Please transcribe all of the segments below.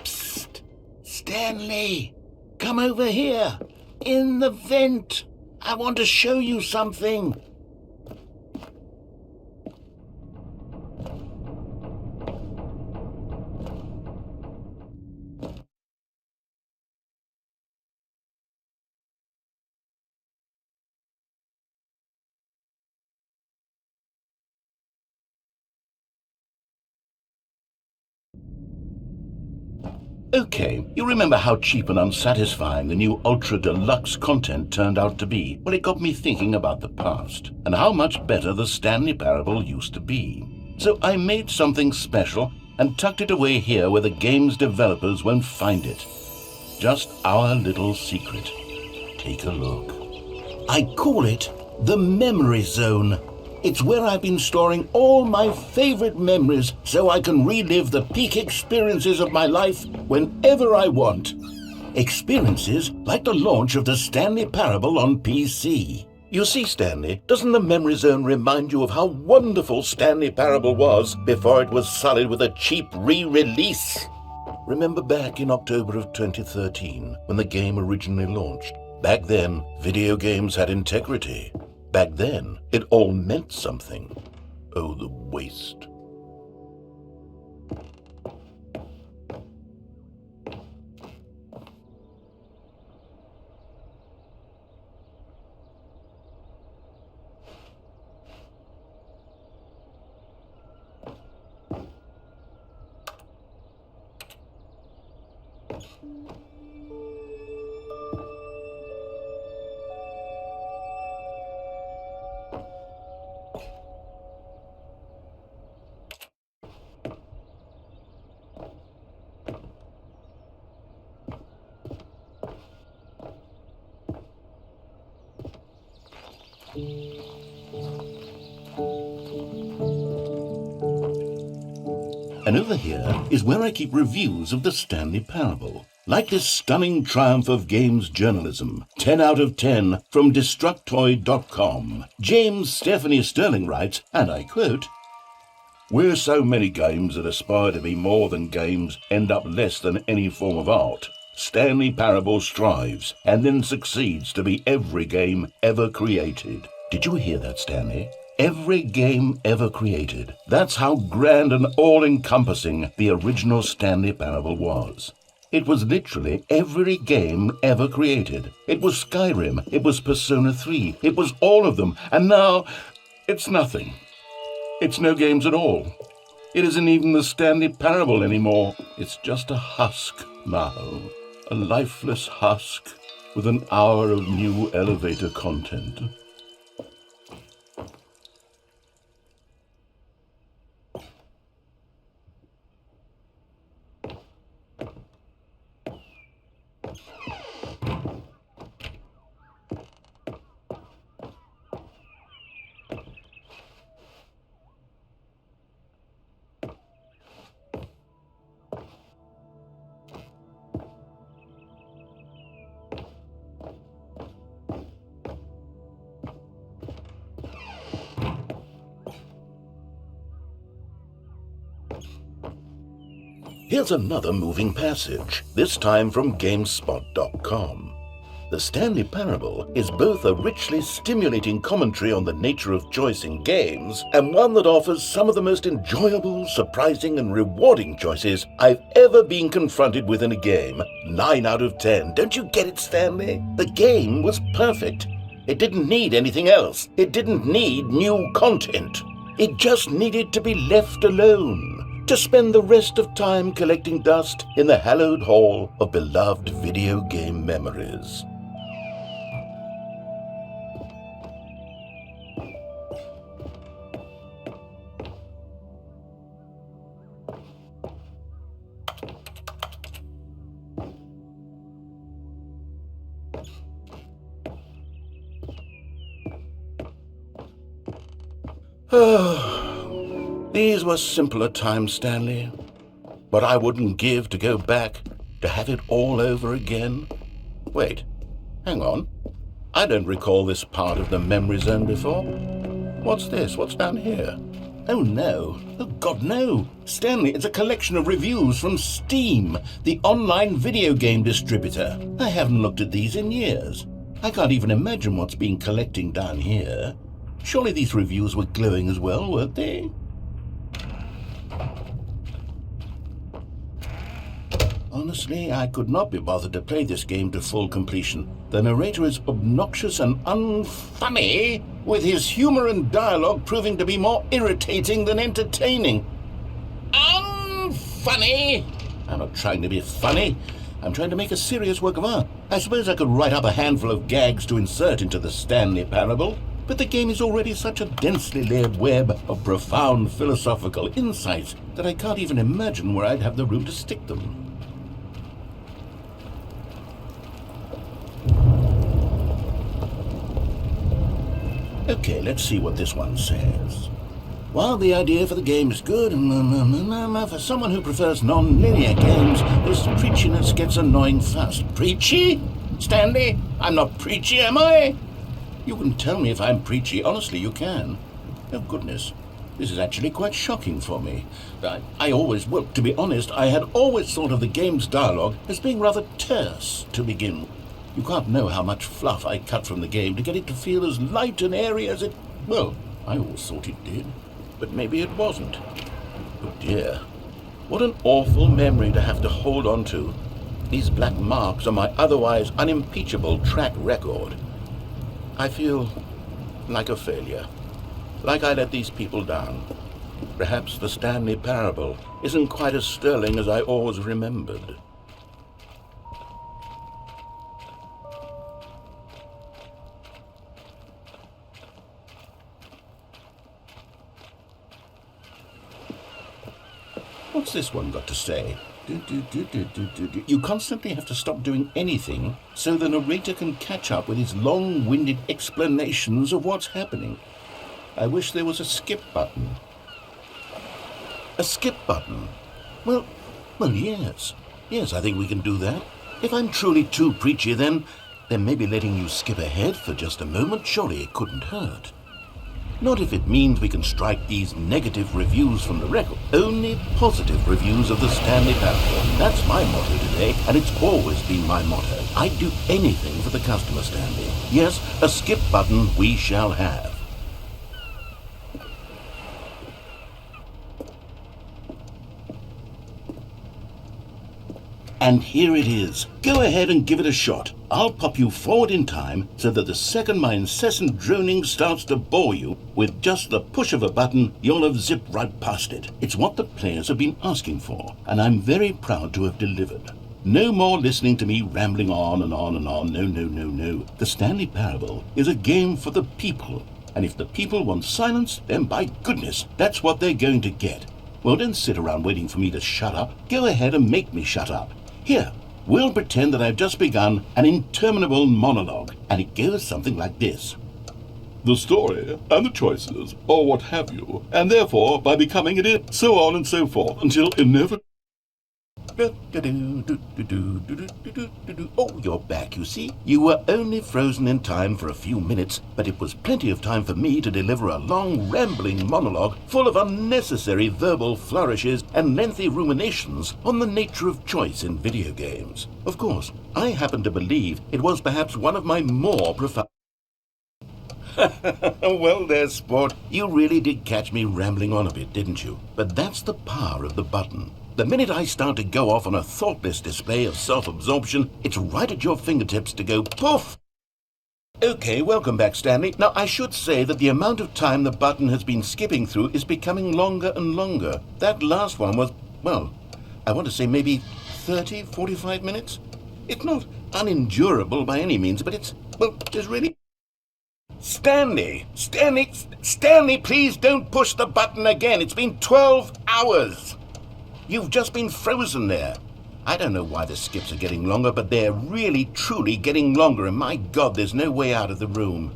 Psst! Stanley! Come over here! In the vent! I want to show you something! Okay, you remember how cheap and unsatisfying the new Ultra Deluxe content turned out to be? Well, it got me thinking about the past, and how much better the Stanley Parable used to be. So I made something special and tucked it away here where the game's developers won't find it. Just our little secret. Take a look. I call it the Memory Zone. It's where I've been storing all my favorite memories so I can relive the peak experiences of my life whenever I want. Experiences like the launch of the Stanley Parable on PC. You see, Stanley, doesn't the Memory Zone remind you of how wonderful Stanley Parable was before it was sullied with a cheap re-release? Remember back in October of 2013 when the game originally launched? Back then, video games had integrity. Back then, it all meant something. Oh, the waste. And over here is where I keep reviews of the Stanley Parable. Like this stunning triumph of games journalism, 10 out of 10 from Destructoid.com. James Stephanie Sterling writes, and I quote, "Where so many games that aspire to be more than games end up less than any form of art, Stanley Parable strives and then succeeds to be every game ever created." Did you hear that, Stanley? Every game ever created. That's how grand and all-encompassing the original Stanley Parable was. It was literally every game ever created. It was Skyrim, it was Persona 3, it was all of them, and now it's nothing. It's no games at all. It isn't even the Stanley Parable anymore. It's just a husk now. A lifeless husk with an hour of new elevator content. Here's another moving passage, this time from GameSpot.com. The Stanley Parable is both a richly stimulating commentary on the nature of choice in games and one that offers some of the most enjoyable, surprising, and rewarding choices I've ever been confronted with in a game. 9 out of 10. Don't you get it, Stanley? The game was perfect. It didn't need anything else. It didn't need new content. It just needed to be left alone, to spend the rest of time collecting dust in the hallowed hall of beloved video game memories. These were simpler times, Stanley. But I wouldn't give to go back, to have it all over again. Wait, hang on. I don't recall this part of the memory zone before. What's this? What's down here? Oh no. Oh God, no. Stanley, it's a collection of reviews from Steam, the online video game distributor. I haven't looked at these in years. I can't even imagine what's been collecting down here. Surely these reviews were glowing as well, weren't they? Honestly, I could not be bothered to play this game to full completion. The narrator is obnoxious and unfunny, with his humor and dialogue proving to be more irritating than entertaining. Unfunny? I'm not trying to be funny. I'm trying to make a serious work of art. I suppose I could write up a handful of gags to insert into the Stanley parable, but the game is already such a densely layered web of profound philosophical insights that I can't even imagine where I'd have the room to stick them. Okay, let's see what this one says. While the idea for the game is good, for someone who prefers non-linear games, this preachiness gets annoying fast. Preachy? Stanley, I'm not preachy, am I? You can tell me if I'm preachy. Honestly, you can. Oh, goodness. This is actually quite shocking for me. To be honest, I had always thought of the game's dialogue as being rather terse to begin with. You can't know how much fluff I cut from the game to get it to feel as light and airy as it... Well, I always thought it did. But maybe it wasn't. Oh dear. What an awful memory to have to hold on to. These black marks are my otherwise unimpeachable track record. I feel like a failure. Like I let these people down. Perhaps the Stanley parable isn't quite as sterling as I always remembered. What's this one got to say? You constantly have to stop doing anything so the narrator can catch up with his long-winded explanations of what's happening. I wish there was a skip button. A skip button? Well, yes. Yes, I think we can do that. If I'm truly too preachy, then maybe letting you skip ahead for just a moment, surely it couldn't hurt. Not if it means we can strike these negative reviews from the record. Only positive reviews of the Stanley parable. That's my motto today, and it's always been my motto. I'd do anything for the customer, Stanley. Yes, a skip button we shall have. And here it is. Go ahead and give it a shot. I'll pop you forward in time so that the second my incessant droning starts to bore you, with just the push of a button, you'll have zipped right past it. It's what the players have been asking for, and I'm very proud to have delivered. No more listening to me rambling on and on and on. No. The Stanley Parable is a game for the people, and if the people want silence, then by goodness, that's what they're going to get. Well, don't sit around waiting for me to shut up. Go ahead and make me shut up. Here, we'll pretend that I've just begun an interminable monologue, and it goes something like this. The story, and the choices, or what have you, and therefore, by becoming it, so on and so forth, until inevitably... Oh, you're back, you see. You were only frozen in time for a few minutes, but it was plenty of time for me to deliver a long, rambling monologue full of unnecessary verbal flourishes and lengthy ruminations on the nature of choice in video games. Of course, I happen to believe it was perhaps one of my more profound... Well there, sport. You really did catch me rambling on a bit, didn't you? But that's the power of the button. The minute I start to go off on a thoughtless display of self-absorption, it's right at your fingertips to go poof! Okay, welcome back, Stanley. Now, I should say that the amount of time the button has been skipping through is becoming longer and longer. That last one was, well, I want to say maybe 30, 45 minutes? It's not unendurable by any means, but it's really... Stanley, please don't push the button again. It's been 12 hours. You've just been frozen there. I don't know why the skips are getting longer, but they're really, truly getting longer, and my God, there's no way out of the room.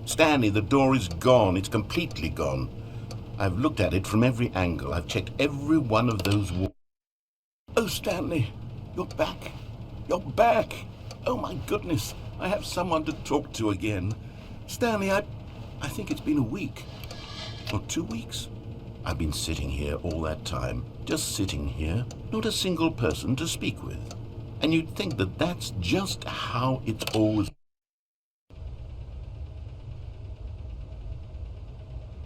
Stanley, the door is gone. It's completely gone. I've looked at it from every angle. I've checked every one of those walls. Oh, Stanley, you're back. You're back. Oh my goodness, I have someone to talk to again. Stanley, I think it's been a week. Or 2 weeks. I've been sitting here all that time. Just sitting here. Not a single person to speak with. And you'd think that that's just how it's always...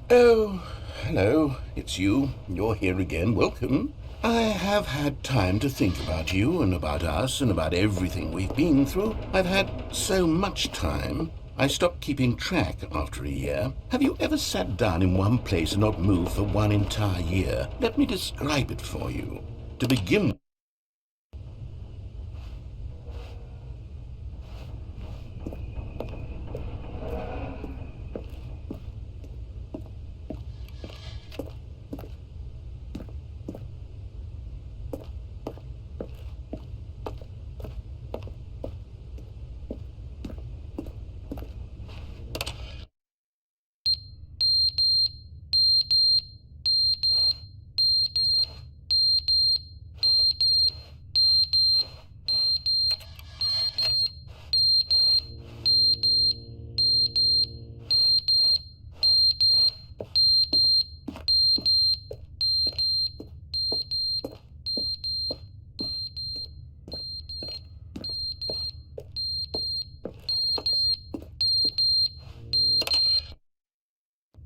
Oh, hello. It's you. You're here again. Welcome. I have had time to think about you and about us and about everything we've been through. I've had so much time. I stopped keeping track after a year. Have you ever sat down in one place and not moved for one entire year? Let me describe it for you. To begin with,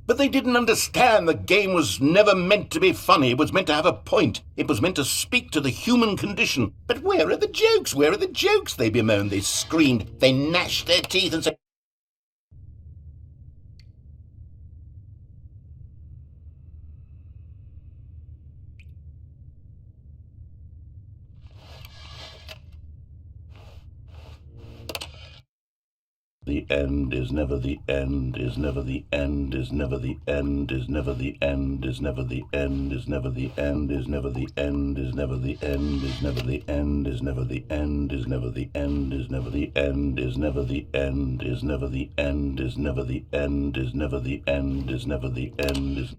but they didn't understand the game was never meant to be funny. It was meant to have a point. It was meant to speak to the human condition. But where are the jokes? Where are the jokes? They bemoaned, they screamed, they gnashed their teeth and said... The end is never the end, is never the end, is never the end, is never the end, is never the end, is never the end, is never the end, is never the end, is never the end, is never the end, is never the end, is never the end, is never the end, is never the end, is never the end, is never the end, is never the end, is...